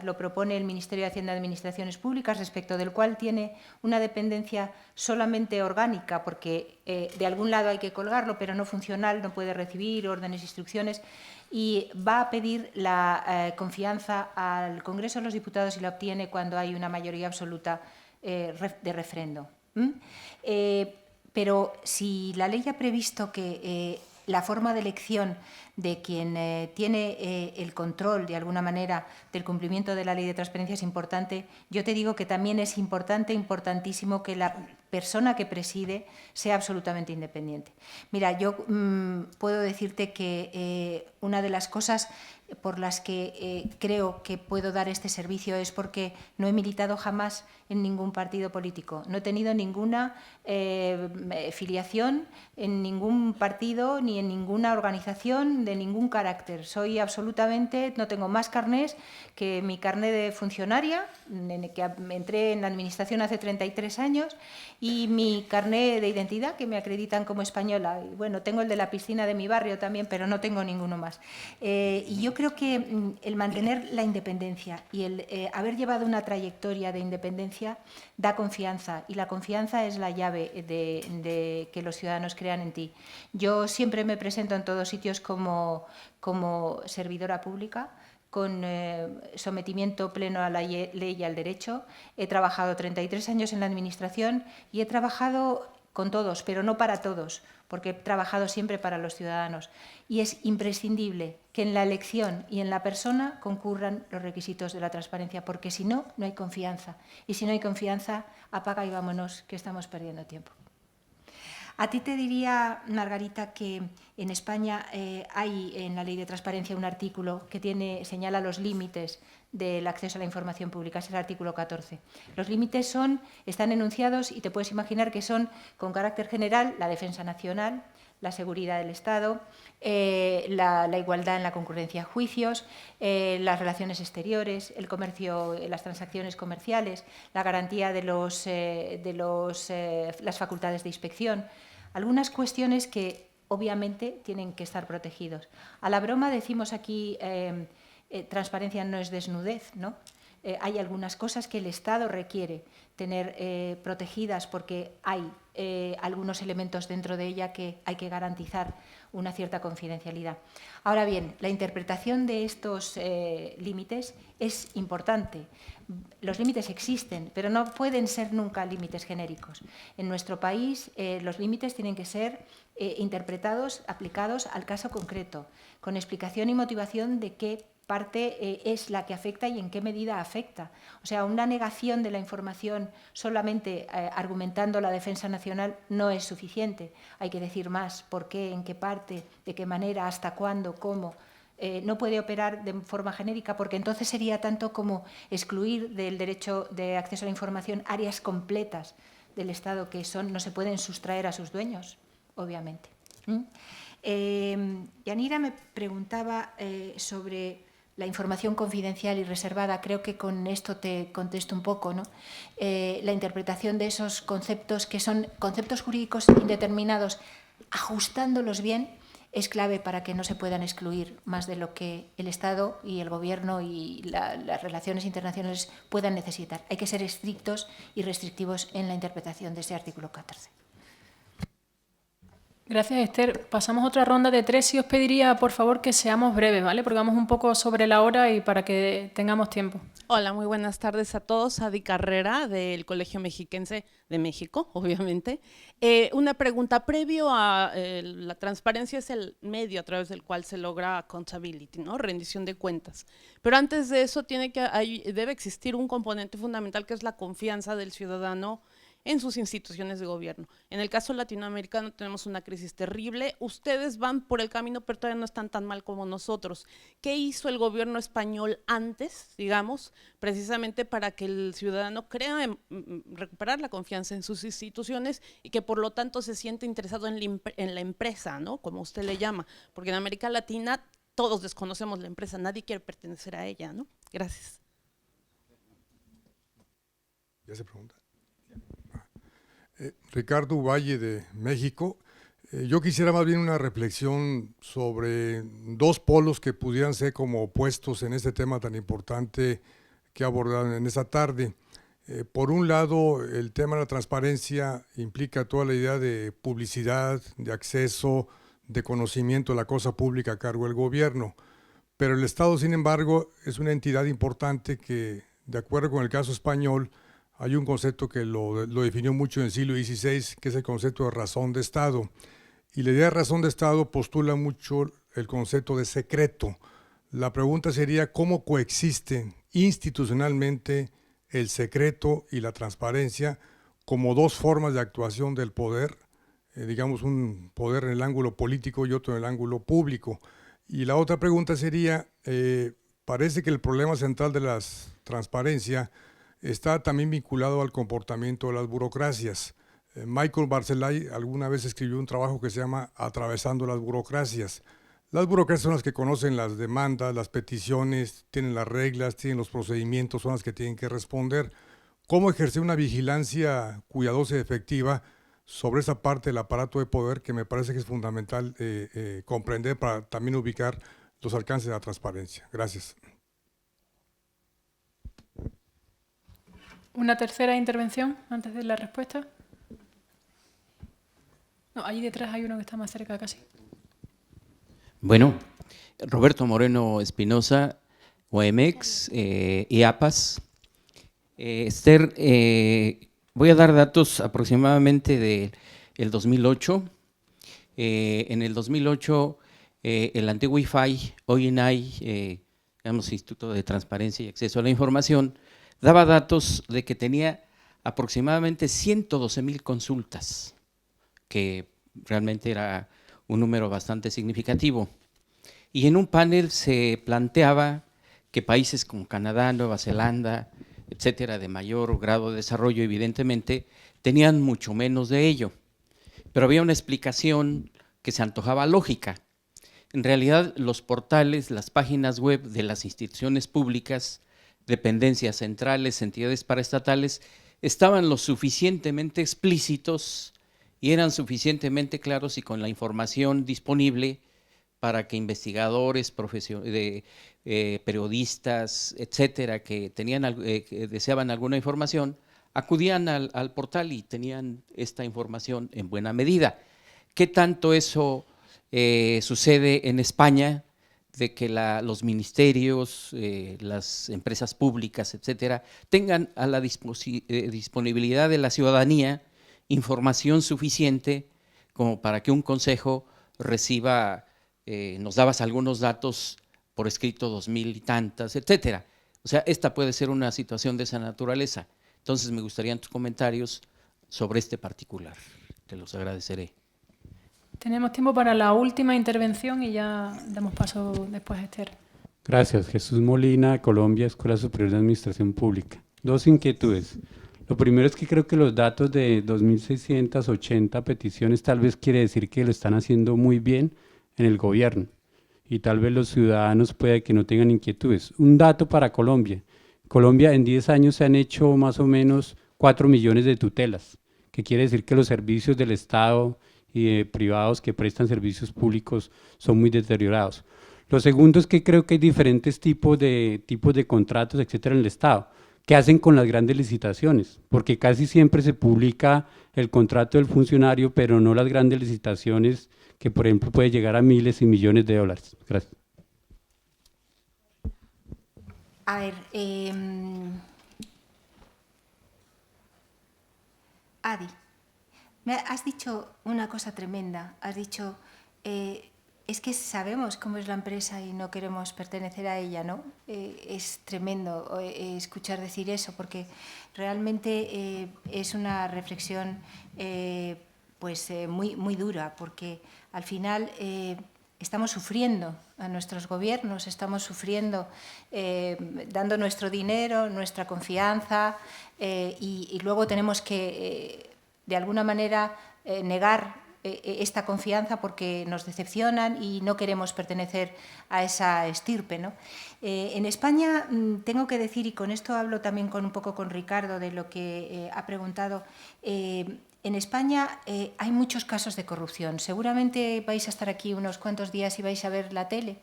Speaker 1: lo propone el Ministerio de Hacienda y Administraciones Públicas, respecto del cual tiene una dependencia solamente orgánica, porque de algún lado hay que colgarlo, pero no funcional, no puede recibir órdenes, instrucciones, y va a pedir la confianza al Congreso de los Diputados y la obtiene cuando hay una mayoría absoluta de refrendo. Pero si la ley ha previsto que la forma de elección de quien tiene el control, de alguna manera, del cumplimiento de la ley de transparencia es importante, yo te digo que también es importantísimo que la persona que preside sea absolutamente independiente. Mira, yo puedo decirte que una de las cosas por las que creo que puedo dar este servicio es porque no he militado jamás en ningún partido político. No he tenido ninguna filiación en ningún partido ni en ninguna organización de ningún carácter. Soy absolutamente, no tengo más carnés que mi carné de funcionaria, que entré en la administración hace 33 años, y mi carné de identidad, que me acreditan como española. Y bueno, tengo el de la piscina de mi barrio también, pero no tengo ninguno más. Y yo creo que el mantener la independencia y el haber llevado una trayectoria de independencia da confianza, y la confianza es la llave de que los ciudadanos crean en ti. Yo siempre me presento en todos sitios como servidora pública, con sometimiento pleno a la ley y al derecho. He trabajado 33 años en la Administración y he trabajado con todos, pero no para todos, porque he trabajado siempre para los ciudadanos. Y es imprescindible que en la elección y en la persona concurran los requisitos de la transparencia, porque si no, no hay confianza. Y si no hay confianza, apaga y vámonos, que estamos perdiendo tiempo. A ti te diría, Margarita, que en España hay en la Ley de Transparencia un artículo que señala los límites del acceso a la información pública, es el artículo 14. Los límites están enunciados y te puedes imaginar que son, con carácter general, la defensa nacional, la seguridad del Estado, la igualdad en la concurrencia a juicios, las relaciones exteriores, el comercio, las transacciones comerciales, la garantía de las facultades de inspección. Algunas cuestiones que obviamente tienen que estar protegidos. A la broma decimos aquí transparencia no es desnudez, ¿no? Hay algunas cosas que el Estado requiere tener protegidas porque hay algunos elementos dentro de ella que hay que garantizar una cierta confidencialidad. Ahora bien, la interpretación de estos límites es importante. Los límites existen, pero no pueden ser nunca límites genéricos. En nuestro país los límites tienen que ser interpretados, aplicados al caso concreto, con explicación y motivación de qué parte es la que afecta y en qué medida afecta. O sea, una negación de la información solamente argumentando la defensa nacional no es suficiente. Hay que decir más, por qué, en qué parte, de qué manera, hasta cuándo, cómo. No puede operar de forma genérica porque entonces sería tanto como excluir del derecho de acceso a la información áreas completas del Estado que no se pueden sustraer a sus dueños, obviamente. Yanira me preguntaba sobre la información confidencial y reservada. Creo que con esto te contesto un poco, ¿no? La interpretación de esos conceptos, que son conceptos jurídicos indeterminados, ajustándolos bien, es clave para que no se puedan excluir más de lo que el Estado y el Gobierno y las relaciones internacionales puedan necesitar. Hay que ser estrictos y restrictivos en la interpretación de ese artículo 14.
Speaker 2: Gracias, Esther. Pasamos a otra ronda de 3 y os pediría, por favor, que seamos breves, ¿vale? Porque vamos un poco sobre la hora y para que tengamos tiempo.
Speaker 7: Hola, muy buenas tardes a todos. Adi Carrera, del Colegio Mexiquense de México, obviamente. Una pregunta. Previo a la transparencia es el medio a través del cual se logra accountability, ¿no? Rendición de cuentas. Pero antes de eso debe existir un componente fundamental que es la confianza del ciudadano en sus instituciones de gobierno. En el caso latinoamericano tenemos una crisis terrible. Ustedes van por el camino, pero todavía no están tan mal como nosotros. ¿Qué hizo el gobierno español antes, digamos, precisamente para que el ciudadano crea recuperar la confianza en sus instituciones y que por lo tanto se siente interesado en la empresa, ¿no? Como usted le llama? Porque en América Latina todos desconocemos la empresa, nadie quiere pertenecer a ella, ¿no? Gracias.
Speaker 8: ¿Ya se pregunta? Ricardo Valle, de México. Yo quisiera más bien una reflexión sobre dos polos que pudieran ser como opuestos en este tema tan importante que abordaron en esta tarde. Por un lado, el tema de la transparencia implica toda la idea de publicidad, de acceso, de conocimiento de la cosa pública a cargo del gobierno. Pero el Estado, sin embargo, es una entidad importante que, de acuerdo con el caso español, hay un concepto que lo definió mucho en el siglo XVI, que es el concepto de razón de Estado. Y la idea de razón de Estado postula mucho el concepto de secreto. La pregunta sería, ¿cómo coexisten institucionalmente el secreto y la transparencia como dos formas de actuación del poder? Digamos, un poder en el ángulo político y otro en el ángulo público. Y la otra pregunta sería, parece que el problema central de la transparencia está también vinculado al comportamiento de las burocracias. Michael Barzelay alguna vez escribió un trabajo que se llama Atravesando las burocracias. Las burocracias son las que conocen las demandas, las peticiones, tienen las reglas, tienen los procedimientos, son las que tienen que responder. ¿Cómo ejercer una vigilancia cuidadosa y efectiva sobre esa parte del aparato de poder que me parece que es fundamental comprender para también ubicar los alcances de la transparencia. Gracias.
Speaker 2: ¿Una tercera intervención antes de la respuesta? No, allí detrás hay uno que está más cerca casi.
Speaker 9: Bueno, Roberto Moreno Espinosa, OMX, IAPAS. Esther, voy a dar datos aproximadamente del 2008. En el 2008, el antiguo IFAI, hoy INAI, Instituto de Transparencia y Acceso a la Información, daba datos de que tenía aproximadamente 112,000 consultas, que realmente era un número bastante significativo. Y en un panel se planteaba que países como Canadá, Nueva Zelanda, etcétera, de mayor grado de desarrollo, evidentemente, tenían mucho menos de ello. Pero había una explicación que se antojaba lógica. En realidad, los portales, las páginas web de las instituciones públicas, dependencias centrales, entidades paraestatales, estaban lo suficientemente explícitos y eran suficientemente claros y con la información disponible para que investigadores, periodistas, etcétera, que deseaban alguna información, acudían al portal y tenían esta información en buena medida. ¿Qué tanto eso sucede en España, de que los ministerios, las empresas públicas, etcétera, tengan a la disponibilidad de la ciudadanía información suficiente como para que un consejo reciba, nos dabas algunos datos por escrito, 2,000 y tantas, etcétera? O sea, esta puede ser una situación de esa naturaleza. Entonces me gustarían tus comentarios sobre este particular. Te los agradeceré.
Speaker 2: Tenemos tiempo para la última intervención y ya damos paso después a Esther.
Speaker 10: Gracias. Jesús Molina, Colombia, Escuela Superior de Administración Pública. Dos inquietudes. Lo primero es que creo que los datos de 2.680 peticiones tal vez quiere decir que lo están haciendo muy bien en el gobierno y tal vez los ciudadanos pueda que no tengan inquietudes. Un dato para Colombia. Colombia en 10 años se han hecho más o menos 4 millones de tutelas, que quiere decir que los servicios del Estado y privados que prestan servicios públicos son muy deteriorados. Lo segundo es que creo que hay diferentes tipos de contratos, etcétera, en el Estado. ¿Qué hacen con las grandes licitaciones? Porque casi siempre se publica el contrato del funcionario, pero no las grandes licitaciones que, por ejemplo, puede llegar a miles y millones de dólares. Gracias.
Speaker 1: A ver, Adi, me has dicho una cosa tremenda. Has dicho, es que sabemos cómo es la empresa y no queremos pertenecer a ella, ¿no? Es tremendo escuchar decir eso, porque realmente es una reflexión muy, muy dura, porque al final estamos sufriendo a nuestros gobiernos, estamos sufriendo dando nuestro dinero, nuestra confianza y luego tenemos que de alguna manera negar esta confianza porque nos decepcionan y no queremos pertenecer a esa estirpe, ¿no? En España tengo que decir, y con esto hablo también un poco con Ricardo de lo que ha preguntado, en España hay muchos casos de corrupción. Seguramente vais a estar aquí unos cuantos días y vais a ver la tele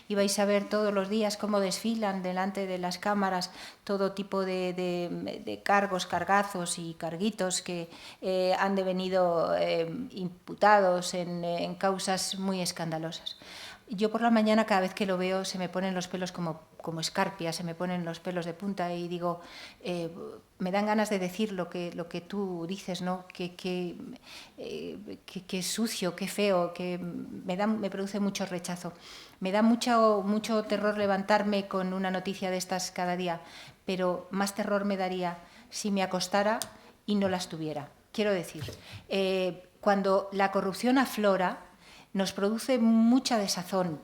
Speaker 1: y vais a ver todos los días cómo desfilan delante de las cámaras todo tipo de cargos, cargazos y carguitos que han devenido imputados en causas muy escandalosas. Yo por la mañana cada vez que lo veo se me ponen los pelos como escarpias, se me ponen los pelos de punta y digo, me dan ganas de decir lo que tú dices, ¿no? Que sucio, qué feo, que me produce mucho rechazo. Me da mucho terror levantarme con una noticia de estas cada día, pero más terror me daría si me acostara y no las tuviera. Quiero decir, cuando la corrupción aflora, nos produce mucha desazón,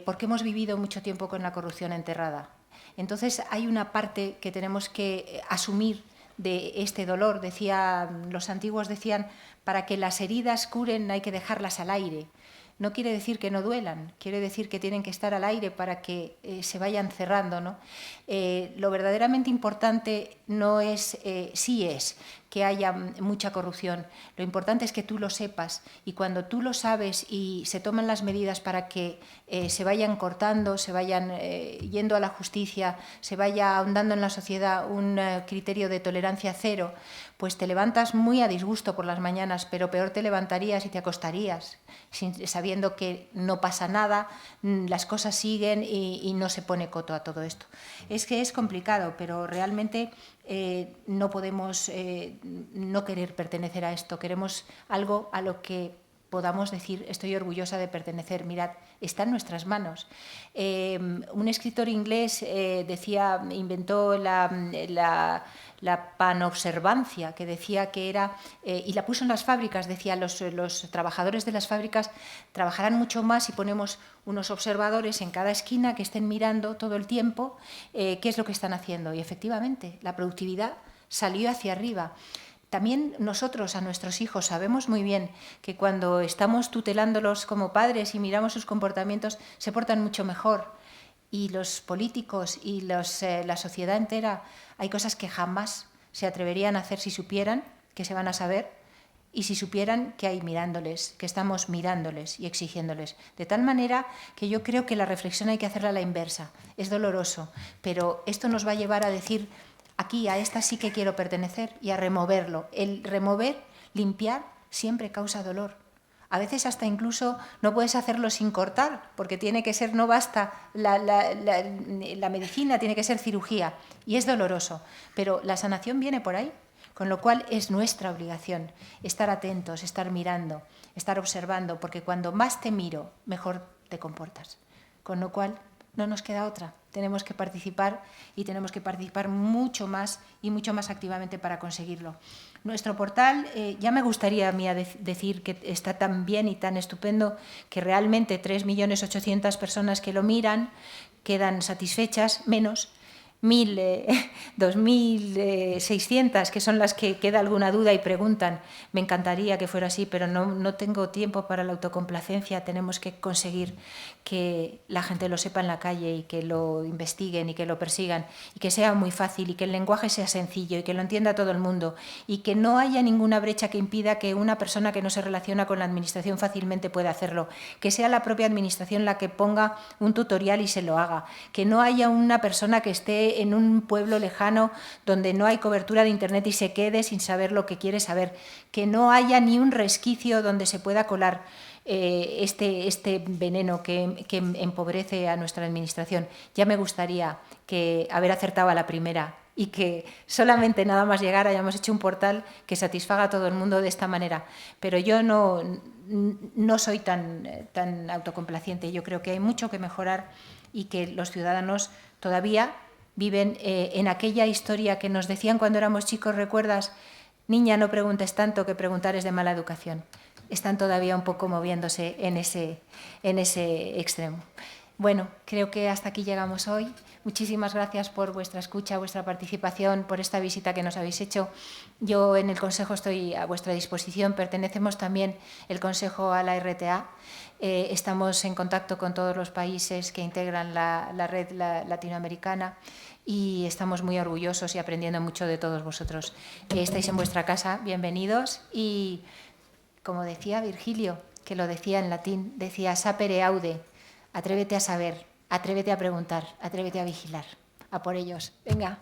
Speaker 1: porque hemos vivido mucho tiempo con la corrupción enterrada. Entonces hay una parte que tenemos que asumir de este dolor. Los antiguos decían, para que las heridas curen hay que dejarlas al aire. No quiere decir que no duelan, quiere decir que tienen que estar al aire para que se vayan cerrando, ¿no? Lo verdaderamente importante no es, sí es que haya mucha corrupción. Lo importante es que tú lo sepas, y cuando tú lo sabes y se toman las medidas para que se vayan cortando, se vayan yendo a la justicia, se vaya ahondando en la sociedad un criterio de tolerancia cero, pues te levantas muy a disgusto por las mañanas, pero peor te levantarías y te acostarías, sabiendo que no pasa nada, las cosas siguen y no se pone coto a todo esto. Es que es complicado, pero realmente no podemos no querer pertenecer a esto. Queremos algo a lo que podamos decir, estoy orgullosa de pertenecer, mirad, está en nuestras manos. Un escritor inglés inventó la panobservancia, que decía que era, y la puso en las fábricas, decía, los trabajadores de las fábricas trabajarán mucho más si ponemos unos observadores en cada esquina que estén mirando todo el tiempo qué es lo que están haciendo. Y efectivamente, la productividad salió hacia arriba. También nosotros a nuestros hijos sabemos muy bien que cuando estamos tutelándolos como padres y miramos sus comportamientos, se portan mucho mejor. Y los políticos y la sociedad entera, hay cosas que jamás se atreverían a hacer si supieran que se van a saber y si supieran que hay mirándoles, que estamos mirándoles y exigiéndoles. De tal manera que yo creo que la reflexión hay que hacerla a la inversa. Es doloroso, pero esto nos va a llevar a decir, aquí a esta sí que quiero pertenecer, y a removerlo. El remover, limpiar, siempre causa dolor. A veces hasta incluso no puedes hacerlo sin cortar, porque tiene que ser, no basta la medicina, tiene que ser cirugía, y es doloroso. Pero la sanación viene por ahí, con lo cual es nuestra obligación estar atentos, estar mirando, estar observando, porque cuando más te miro, mejor te comportas. Con lo cual no nos queda otra. Tenemos que participar, y tenemos que participar mucho más y mucho más activamente para conseguirlo. Nuestro portal, ya me gustaría a mí decir que está tan bien y tan estupendo que realmente 3.800.000 personas que lo miran quedan satisfechas, menos 2.600, que son las que queda alguna duda y preguntan. Me encantaría que fuera así, pero no tengo tiempo para la autocomplacencia. Tenemos que conseguir que la gente lo sepa en la calle y que lo investiguen y que lo persigan, y que sea muy fácil y que el lenguaje sea sencillo y que lo entienda todo el mundo, y que no haya ninguna brecha que impida que una persona que no se relaciona con la administración fácilmente pueda hacerlo, que sea la propia administración la que ponga un tutorial y se lo haga, que no haya una persona que esté en un pueblo lejano donde no hay cobertura de internet y se quede sin saber lo que quiere saber, que no haya ni un resquicio donde se pueda colar este veneno que empobrece a nuestra administración. Ya me gustaría haber acertado a la primera y que solamente nada más llegar hayamos hecho un portal que satisfaga a todo el mundo de esta manera. Pero yo no soy tan autocomplaciente. Yo creo que hay mucho que mejorar y que los ciudadanos todavía viven en aquella historia que nos decían cuando éramos chicos, ¿recuerdas? Niña, no preguntes tanto, que preguntar es de mala educación. Están todavía un poco moviéndose en ese extremo. Bueno, creo que hasta aquí llegamos hoy. Muchísimas gracias por vuestra escucha, vuestra participación, por esta visita que nos habéis hecho. Yo en el Consejo estoy a vuestra disposición. Pertenecemos también el Consejo a la RTA. Estamos en contacto con todos los países que integran la red latinoamericana y estamos muy orgullosos y aprendiendo mucho de todos vosotros. Estáis en vuestra casa, bienvenidos. Y como decía Virgilio, que lo decía en latín, decía sapere aude, atrévete a saber, atrévete a preguntar, atrévete a vigilar. A por ellos. Venga.